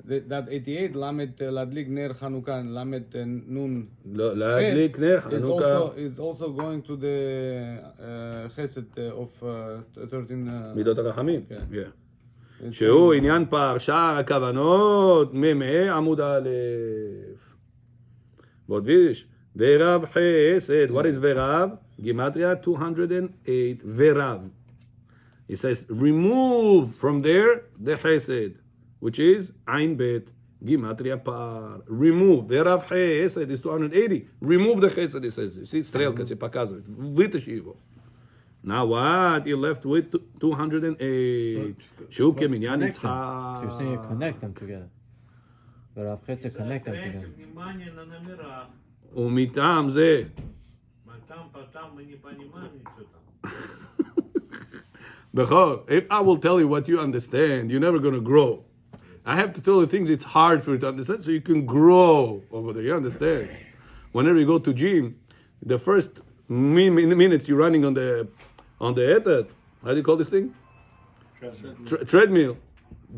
that 88, למד להדליק נר חנוכה, למד נון. להדליק נר חנוכה. is also going to the chesed of 13. מידות הרחמים. כן. Yeah. שהוא עניין פרשת הכוונות, מ"ה עמוד א'. ועוד ויש, Verav chesed. What is verav? Gematria 208. Verav. He says, remove from there the chesed, which is Ain Bet. Gematria par. Remove. Verav chesed is 280. Remove the chesed, he says. You see, стрелка се показывает. Вытащи его. Now what? You're left with 208. Shu keminyan Connect them. Yitzchak. So you're saying you connect them together. But Rav Chesed connect them Заостряйте together. внимание на номерах. ומטעם זה. Там, мы не понимаем ничего там. Bechor, if I will tell you what you understand, you're never going to grow. I have to tell you things it's hard for you to understand so you can grow over there. You understand? Whenever you go to gym, the first minutes you're running on the ether, how do you call this thing? Treadmill.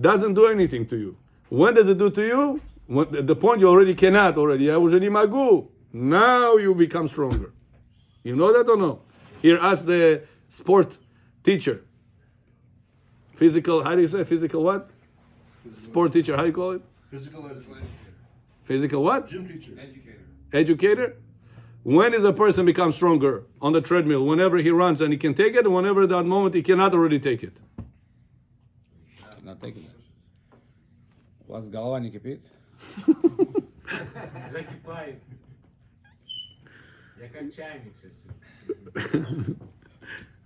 Doesn't do anything to you. When does it do to you? When, at the point you already cannot already. Я уже не могу. Now you become stronger. You know that or no? Here, ask the sport teacher. Physical, how do you say physical what? Sport teacher, how do you call it? Physical educator. Physical what? Gym teacher. Educator. Educator? When does a person become stronger on the treadmill? Whenever he runs and he can take it, and whenever that moment he cannot already take it. Not taking it. У вас голова не кипит? Закипает. Я как чайник сейчас.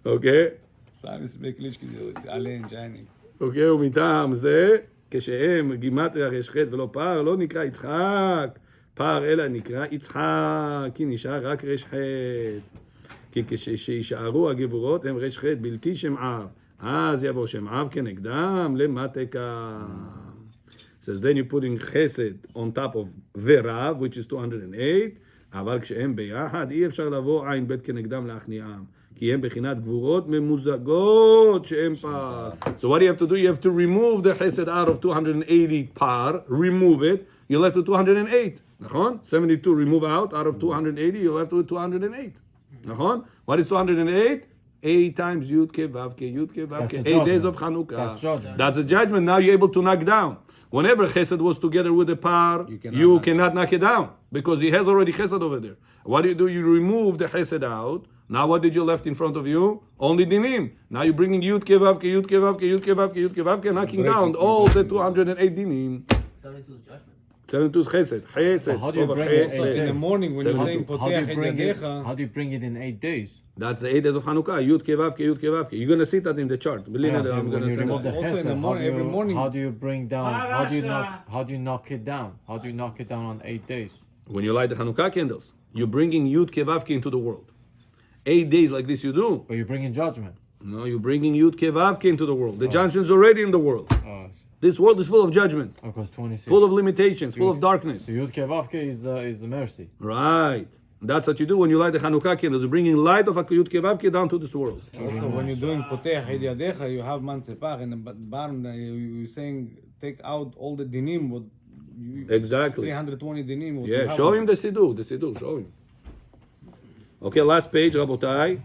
Okay? סתם מספיק קליצ'קי делаете. אלן, צ'ייניק. אוקיי, ומטעם זה, כשהם גימטריה רש ח' ולא פער, לא נקרא יצחק, פער אלא נקרא יצחק, כי נשאר רק רש ח'. כי כשישארו הגבורות הם רש ח' בלתי שמער, אז יבוא שמער כנגדם למטקה. says then you're putting chesed on top of verav, which is 208, אבל כשהם ביחד אי אפשר לבוא עין בית כנגדם להכניעם. כי הם בחינת גבורות ממוזגות שהם פער. So what do you have to do? You have to remove the chesed out of 280 par, remove it, you're left with 208. נכון? 72 remove out of 280, you're left with 208. נכון? What is 208? 8 times Yud Ke Vav Ke Yud Ke Vav Ke. 8 days of Chanukah. That's judgment. That's a judgment. Now you're able to knock down. Whenever chesed was together with the par, you cannot knock it down because he has already chesed over there. What do? You remove the chesed out. Now what did you left in front of you? Only dinim. Now you're bringing Yud Ke Vav Ke Yud Ke Vav Ke Yud Ke Vav Ke Yud Ke Vav Ke, knocking down all the 208 dinim. 72 is judgment. 72 is chesed. Chesed. How do you over bring it chesed. In the morning when you're How saying How do you פותח את bring it? ידיך, How do you bring it in 8 days? That's the 8 days of Chanukah. Yud Ke Vav Ke Yud Ke Vav Ke. You're going to see that in the chart. Believe me, So I'm going when to you send remove that. the Also in chesed, the morning, every morning. how do you bring down? How do you Parasha. knock it down? How do you knock it down on 8 days? When you light the Chanukah candles, you're bringing Yud Ke Vav Ke into the world. 8 days like this you do. But you bring in judgment. No, you're bringing Yud Ke Vav Ke into the world. The judgment's already in the world. This world is full of judgment, Because 26. full of limitations, full of darkness. So Yud Ke Vav Ke is the mercy. Right. That's what you do when you light the Chanukah candles. You're bringing light of Yud Ke Vav Ke down to this world. Also, when you're doing פותח את ידיך, you have מנספח, in the bottom, you're saying, take out all the dinim, what Exactly. 320 dinim. what you Yeah, have. show him the Siddur, show him. Okay, last page, רבותיי.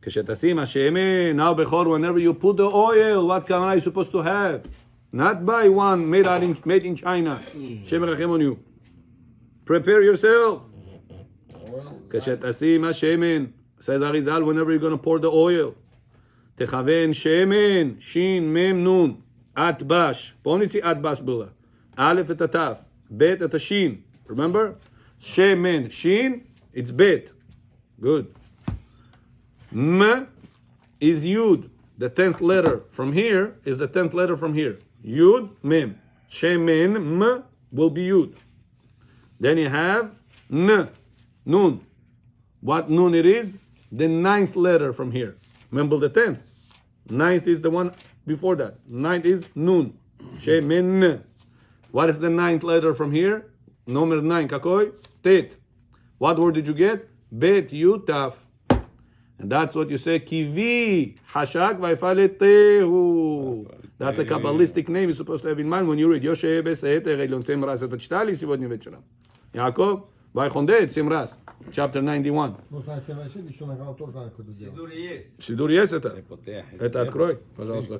כשתשים השמן, now before, whenever you put the oil, what kavanot you supposed to have? Not buy one made in China. Shem rachem on you. Prepare yourself. כשתשים השמן, says Arizal, whenever you're going to pour the oil, תכוון שמן, שין, מם, נון, אטבש. פה נציא אטבש בולה. א' את התף, ב' את השין. Remember? שמן, שין, it's ב'. Good. M is Yud. The 10th letter from here is the 10th letter from here. Yud, Mem. Shemen, M will be Yud. Then you have N, Nun. What Nun it is? The 9th letter from here. Remember the 10th. 9th is the one before that. 9th is Nun. Shemen. What is the 9th letter from here? Number 9. Kakoi? Tet. What word did you get? Bet, Yud, Taf. And that's what you say, Kivi, Hashak, Vaifaletehu. That's a Kabbalistic name you're supposed to have in mind when you read Yoshe Beseter, Elon Semras, et Shtali, сегодня вечером. Yaakov, Vaichondet, Semras, chapter 91. Нужно совершить, еще на канал тоже надо куда делать. סידור יש. Сидур есть это? Это открой, пожалуйста.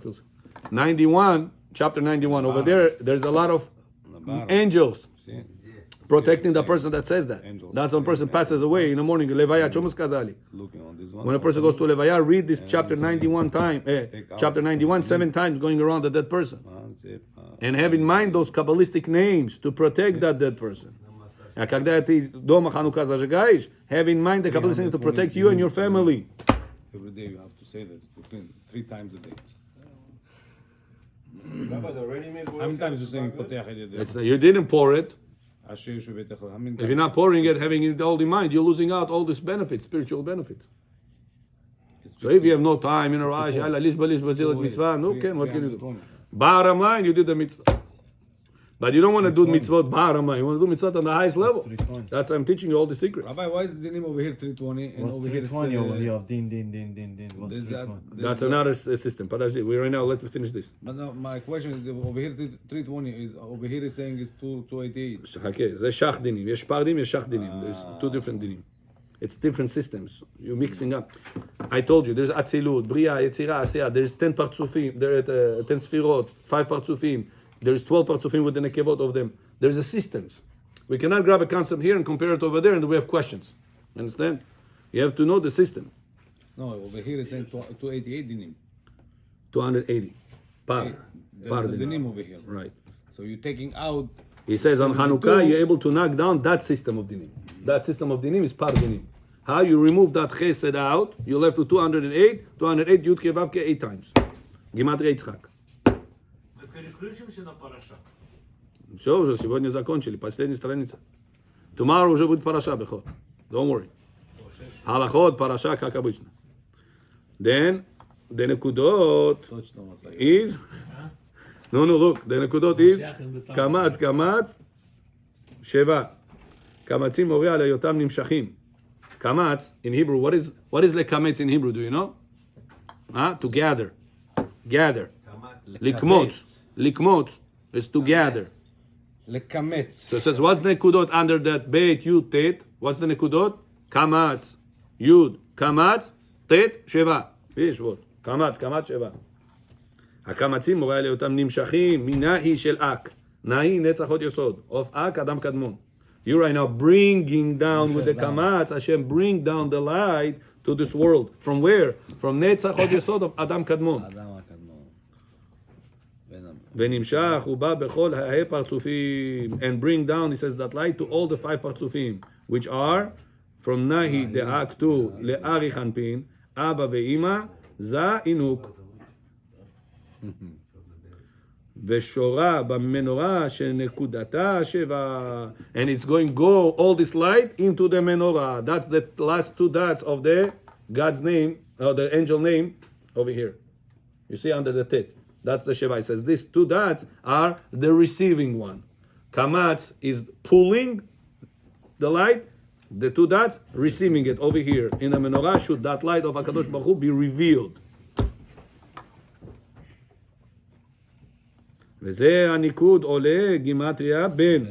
91, chapter 91. Over there, there's a lot of angels protecting the person that says that. Angels. That's when a person passes away in the morning. Levaya, chomu skazali. Looking on this one. When a person goes to Levaya, read this chapter 91 chapter 91 7 times going around the dead person. That's it. And have in mind those Kabbalistic names to protect that dead person. А когда ты дома Ханука зажигаешь, have in mind the Kabbalistic name to protect you and your family. Every day you have to say this 3 times a day. Rabbi, the ready-made How many times you saying potech it? You didn't pour it. How many If you're times? not pouring it, having it all in mind, you're losing out all this benefits, spiritual benefits. So if you have no time, you know, mitzvah, no, what can you do? Bottom line, you did the mitzvah. But you don't want to do mitzvot bottom line. You want to do mitzvot on the highest level. That's why I'm teaching you all the secrets. Rabbi, why is the name over here 320 and What's over here 320 over here is of din? What's There's that- 320? That's another system. Подожди, we right now, let me finish this. But now my question is over here 320 is over here is saying it's 288. חכה, זה שח דינים. יש פרדים, יש שח דינים. There's 2 different dinim. It's different systems. You're mixing up. I told you, there's Atzilut, Bria, Yetzirah, Asiyah. There's 10 partsufim. There are 10 sfirot, 5 partsufim. There's 12 partsufim with the nekevot of them. There's a systems. We cannot grab a concept here and compare it over there and we have questions. Understand? You have to know the system. No, over here is saying 288 dinim. 280. Par. Par There's the dinim. dinim over here. Right. So you're taking out. He says on 72. Chanukah, you're able to knock down that system of dinim. That system of dinim is par dinim. How you remove that chesed out, you're left with 208. 208 Yud Kei Vav Kei 8 times. Gematria Yitzchak. Мы переключимся на параша. Все, уже сегодня закончили. Последняя страница. Tomorrow уже будет параша, бехот. Don't worry. Halachot, параша, как обычно. Then, the nekudot Точно, Масай. is... No, look. The nekudot is... קמץ, שבע. קמצים מורה על היותם נמשכים. קמץ, in Hebrew, what is לקמץ in Hebrew, do you know? To gather. Gather. לקמוץ is to gather. Lekametz. So it says, what's the nekudot under that beit, yud, tet? What's the nekudot? Kamatz, yud, kamatz, tet, sheva. יש עוד. קמץ, שבע. הקמצים מורה על היותם נמשכים מנהי של אק. נהי נצח עוד יסוד. of אק, אדם קדמון. You're right now bringing down with the kamatz, Hashem bring down the light to this world. From where? From netzach od yesod of Adam Kadmon. האדם הקדמון. ונמשך ובא בכל ההי פרצופים. And bring down, he says, that light to all the 5 פרצופים, which are from Nahi דאק to לארי חנפין, אבא ואמא, זה עינוק. ושורה במנורה שנקודתה שבע. And it's going to go all this light into the menorah. That's the last 2 dots of the God's name, or the angel name over here. You see under the tet. That's the sheva. It says these 2 dots are the receiving one. Kamatz is pulling the light. The 2 dots receiving it over here. In the menorah should that light of HaKadosh Baruch Hu be revealed. וזה הניקוד עולה גימטריה בן.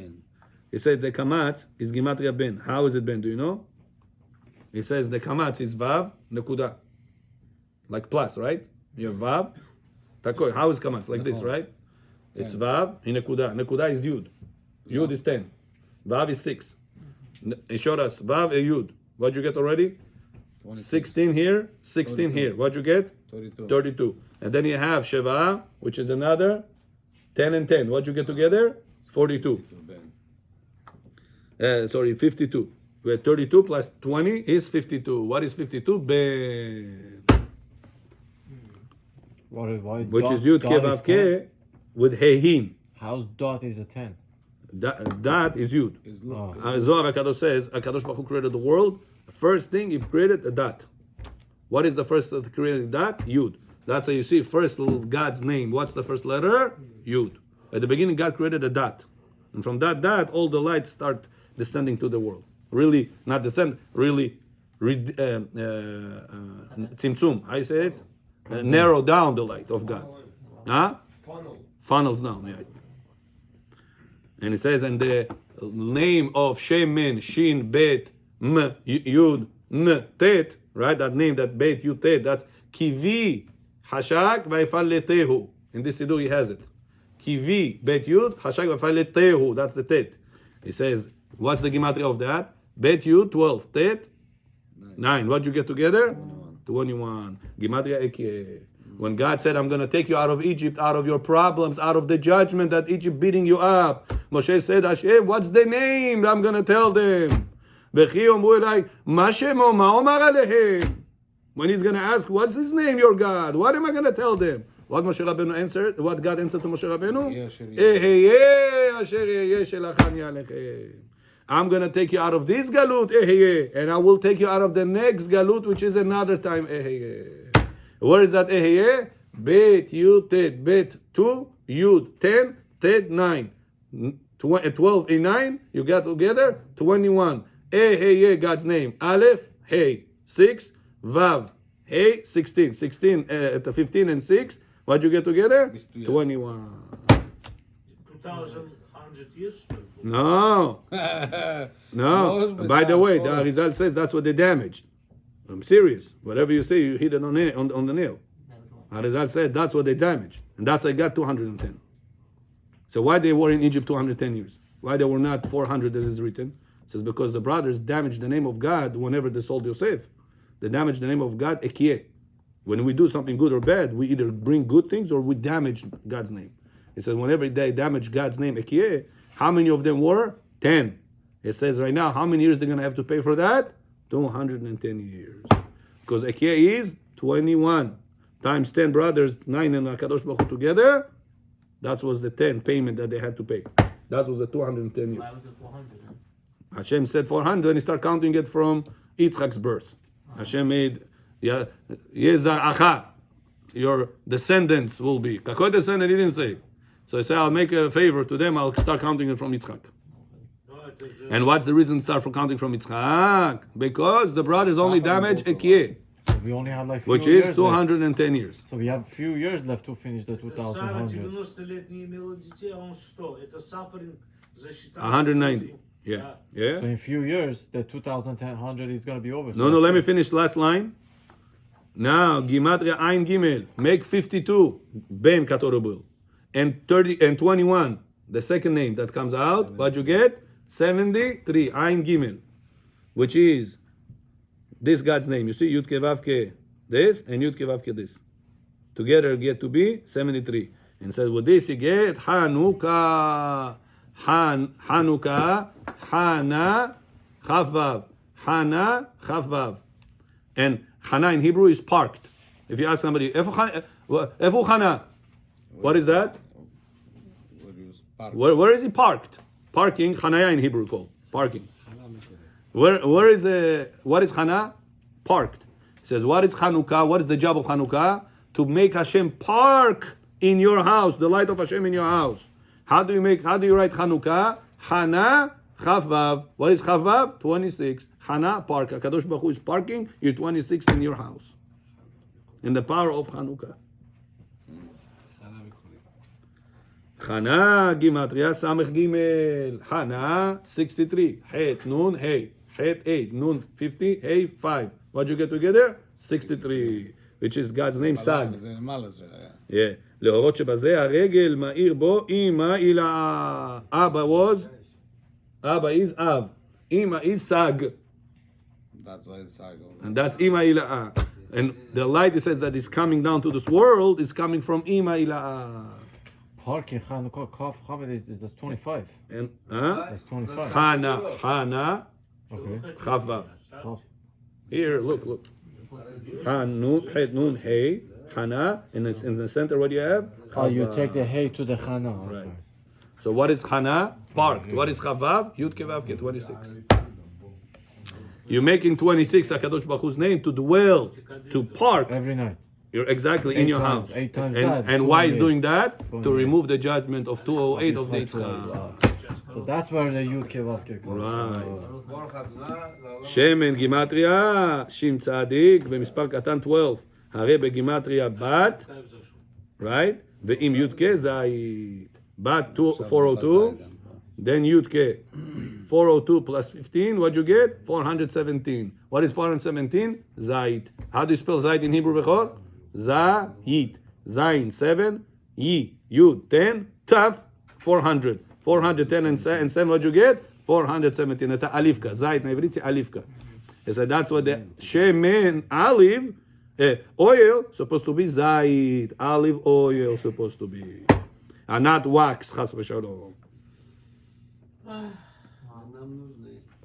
He said the kamatz is גימטריה בן. How is it ben? Do you know? He says the kamatz is vav, נקודה. Like plus, right? You have vav. תקוי. How is kamatz? Like this, right? It's vav, היא נקודה. נקודה is yud. Yud is 10. Vav is 6. He showed us vav and yud. What'd you get already? 16 here, 16 here. What'd you get? 32. And then you have sheva, which is another 10 and 10. What'd you get together? 42. 52. We had 32 plus 20 is 52. What is 52? Ben. Which is Yud Ke Vav Ke with Hehin. How's dot is a 10? That is Yud. Zohar HaKadosh says, HaKadosh Baruch Hu created the world. First thing, he created a dot. What is the first that created dot? Yud. That's how you see first God's name. What's the first letter? Yud. At the beginning, God created a dot. And from that dot, all the lights start descending to the world. Really, not descend, really, tzimtzum, how you say it? Narrow down the light of God. Huh? Funnels down, yeah. And it says, and the name of Shemen, Shin, Bet, M, Yud, N, Tet, right? That name, that Bet, Yud, Tet, that's Kivi, Hashak, Vaifaletehu. In this Siddur, he has it. Kivi, Bet, Yud, Hashak, Vaifaletehu. That's the Tet. It says, What's the gematria of that? Bet Yud 12, Tet 9. What you get together? 21. Gematria Ekie. When God said, I'm going to take you out of Egypt, out of your problems, out of the judgment that Egypt beating you up, Moshe said, Hashem, what's the name? I'm going to tell them. When he's going to ask, what's his name, your God? What am I going to tell them? What Moshe Rabbeinu answered? What God answered to Moshe Rabbeinu? I'm going to take you out of this galut, and I will take you out of the next galut, which is another time. Where is that? Bet Yud Tet, Bet 2, Yud 10, Tet 9. 12 in 9, you got together 21. God's name. Aleph, Hey, 6, Vav, Hey, 16. 16, 15 and 6. What you get together? 21. 2,100 years. No. No. By the way, the Arizal says that's what they damaged. I'm serious. Whatever you say, you hit it on the nail. Arizal said that's what they damaged. And that's I got 210. So why they were in Egypt 210 years? Why they were not 400 as is written? It says because the brothers damaged the name of God whenever they sold Yosef. They damaged the name of God, Ekie. When we do something good or bad, we either bring good things or we damage God's name. It says whenever they damage God's name, Ekie, how many of them were? 10. It says right now, how many years they're going to have to pay for that? 210 years. Because Ekie is 21 times 10 brothers, 9 and HaKadosh Baruch Hu together. That was the 10 payment that they had to pay. That was the 210 years. Why was it 400 then? Hashem said 400 and he started counting it from Yitzchak's birth. Hashem made Yezar Acha, your descendants will be. Kakoi descendant, he didn't say. So he said, I'll make a favor to them, I'll start counting it from Yitzchak. And what's the reason to start from counting from Yitzchak? Because the brothers only damaged Ekie, So we only have like few which years is 210 years. left. So we have few years left to finish the Сара 2100. 90-лет не имела детей, а он 100. Это suffering засчитал. 190. Yeah. So Yeah? in few years, the 2100 is going to be over. No, let me finish last line. Now, Gimatria Ein Gimel, make 52, Ben Katorubul. And 30 and 21, the second name that comes out, what you get? 73, Ein Gimel, which is this God's name. You see, Yud Ke Vav Ke this and Yud Ke Vav Ke this. Together get to be 73. And said, with this you get Chanukah. Chanukah, Hana, Chavav. Hana, Chavav. And Hana in Hebrew is parked. If you ask somebody, Efu Hana? What is that? Where is he parked? Parking, Hanaya in Hebrew called parking. What is Hana? Parked. It says, what is Chanukah? What is the job of Chanukah? To make Hashem park in your house, the light of Hashem in your house. How do you write Chanukah? Hana, Chavav. What is Chavav? 26. Hana, park. HaKadosh Baruch Hu is parking, you're 26 in your house. In the power of Chanukah. Hana, Gimatria, Samech Gimel. Hana, 63. Het, Nun, Hey. Het, 8. Nun, 50. Hey, 5. What you get together? 63. Which is God's name, Sag. Yeah. להורות שבזה הרגל מאיר בו אמא אילה. Abba is Av. Ima is Sag. That's why it's Sag. And that's Ima Ila'a. And the light, it says that is coming down to this world is coming from Ima Ila'a. Parking Chanukah, Kaf Chamed, that's 25. And That's 25. Hana, Okay. Chava. Chaf. Here, look. Hanu, Het, Nun, Hey, Hana, and in the center, what do you have? Oh, you Chava. take the hay to the Chana. Okay. Right. So what is Hana? Parked. What is Chavav? Yud Kevav Ke 26. You're making 26 HaKadosh Baruch Hu's name to dwell, to park. Every night. You're exactly in 8 your times, house. 8 times and that, and why is 28. doing that? To 28. remove the judgment of 208 of the Yitzchak. So that's where the Yud Kevav Ke comes. Right. שמן גימטריה, שין צדיק, במספר קטן 12. הרי בגימטריה בת, right? ועם י"ק זית. בת 402, then י"ק. 402 plus 15, what you get? 417. What is 417? Zait. How do you spell Zait in Hebrew before? Zait. Zain 7, Yi, Yud 10, Taf 400. 410 and 7, what you get? 417, это оливка. Зайд на иврите оливка. He said that's what the shemen, olive, oil, supposed to be zayid. Olive oil supposed to be. And not wax, חס ושלום.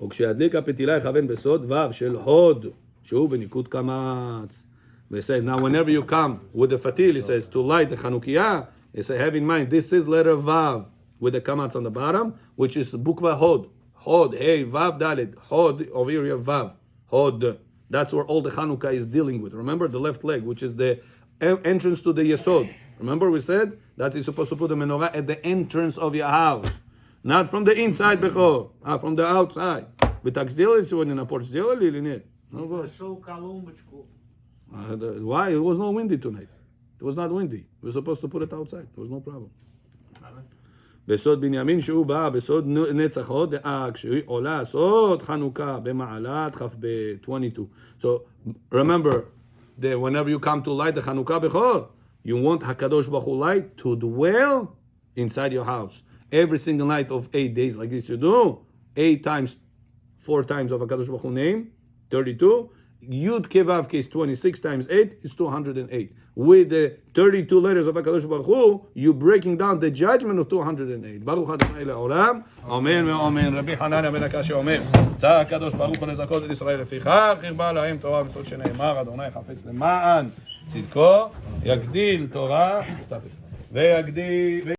וכשהדליק הפתילה יכוון בסוד ו' של הוד, שהוא בניקוד קמץ. They say, now whenever you come with the fatil, he says, to light the Chanukah, he say, have in mind, this is letter Vav with the kamatz on the bottom, which is bukva Hod. Hod, hey, Vav Dalet. Hod, over here you have Vav. Hod. That's where all the Chanukah is dealing with. Remember the left leg, which is the entrance to the Yesod. Remember we said? That's you're supposed to put the menorah at the entrance of your house. Not from the inside, Bechor. From the outside. Вы так сделали сегодня на порт? Сделали или нет? Ну вот. Нашел колумбочку. Why? It was no windy tonight. It was not windy. We were supposed to put it outside. There was no problem. בסוד בנימין שהוא בא, בסוד נצח הוד, כשהיא עולה סוד חנוכה במעלת כ"ב 22. So remember that whenever you come to light the Chanukah bechor, you want HaKadosh Baruch Hu light to dwell inside your house. Every single night of 8 days like this you do, 8 times, 4 times of HaKadosh Baruch Hu name, 32. Yud Kevav is 26 times 8 is 208. With the 32 letters of HaKadosh Baruch Hu, you're breaking down the judgment of 208. Baruch Adonai Le'olam. Amen ואמן. רבי חנניה בן הקשיא אומר, צא הקדוש ברוך הוא לזכות את ישראל לפיכך הרבה להם תורה ומצוות שנאמר, אדוני חפץ למען צדקו, יגדיל תורה, ויגדיל